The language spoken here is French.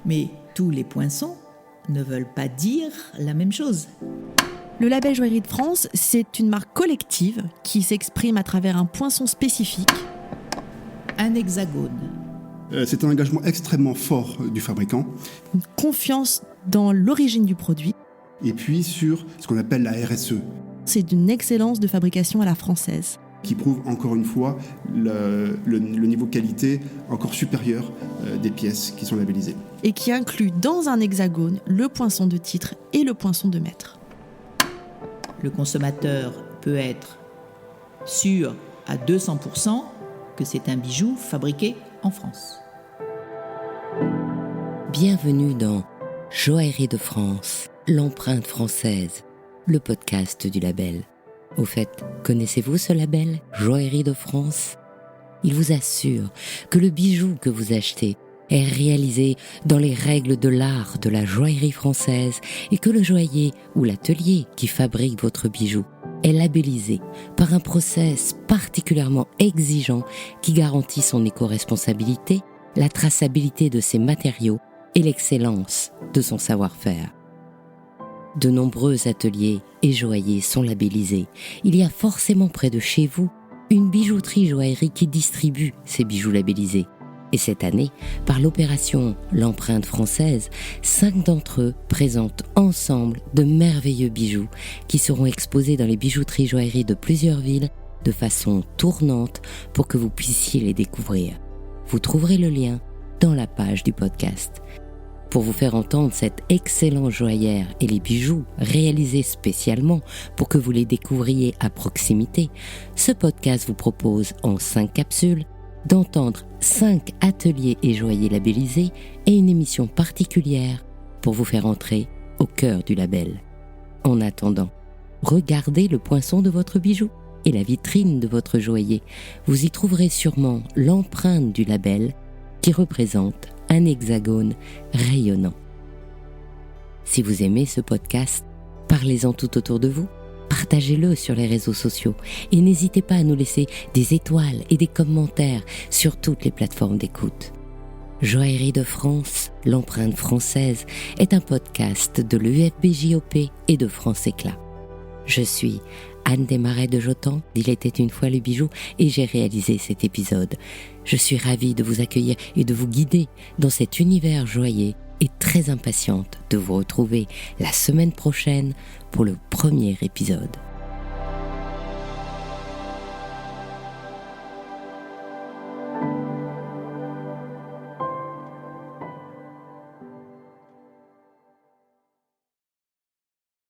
Mais tous les poinçons ne veulent pas dire la même chose. Le label Joaillerie de France, c'est une marque collective qui s'exprime à travers un poinçon spécifique. Un hexagone. C'est un engagement extrêmement fort du fabricant. Une confiance dans l'origine du produit. Et puis sur ce qu'on appelle la RSE. C'est d'une excellence de fabrication à la française. Qui prouve encore une fois le niveau qualité encore supérieur des pièces qui sont labellisées. Et qui inclut dans un hexagone le poinçon de titre et le poinçon de maître. Le consommateur peut être sûr à 200% que c'est un bijou fabriqué en France. Bienvenue dans Joaillerie de France, l'empreinte française, le podcast du label. Au fait, connaissez-vous ce label, Joaillerie de France ? Il vous assure que le bijou que vous achetez est réalisé dans les règles de l'art de la joaillerie française et que le joaillier ou l'atelier qui fabrique votre bijou est labellisé par un process particulièrement exigeant qui garantit son éco-responsabilité, la traçabilité de ses matériaux et l'excellence de son savoir-faire. De nombreux ateliers et joailliers sont labellisés. Il y a forcément près de chez vous une bijouterie joaillerie qui distribue ces bijoux labellisés. Et cette année, par l'opération L'Empreinte Française, 5 d'entre eux présentent ensemble de merveilleux bijoux qui seront exposés dans les bijouteries joailleries de plusieurs villes de façon tournante pour que vous puissiez les découvrir. Vous trouverez le lien dans la page du podcast. Pour vous faire entendre cette excellente joaillère et les bijoux réalisés spécialement pour que vous les découvriez à proximité, ce podcast vous propose en 5 capsules d'entendre 5 ateliers et joailliers labellisés et une émission particulière pour vous faire entrer au cœur du label. En attendant, regardez le poinçon de votre bijou et la vitrine de votre joaillier. Vous y trouverez sûrement l'empreinte du label qui représente un hexagone rayonnant. Si vous aimez ce podcast, parlez-en tout autour de vous, partagez-le sur les réseaux sociaux et n'hésitez pas à nous laisser des étoiles et des commentaires sur toutes les plateformes d'écoute. Joaillerie de France, l'empreinte française est un podcast de l'UFB-JOP et de France Éclat. Je suis Anne Desmarais de Jotan, d'Il était une fois le bijou, et j'ai réalisé cet épisode. Je suis ravie de vous accueillir et de vous guider dans cet univers joyeux et très impatiente de vous retrouver la semaine prochaine pour le premier épisode.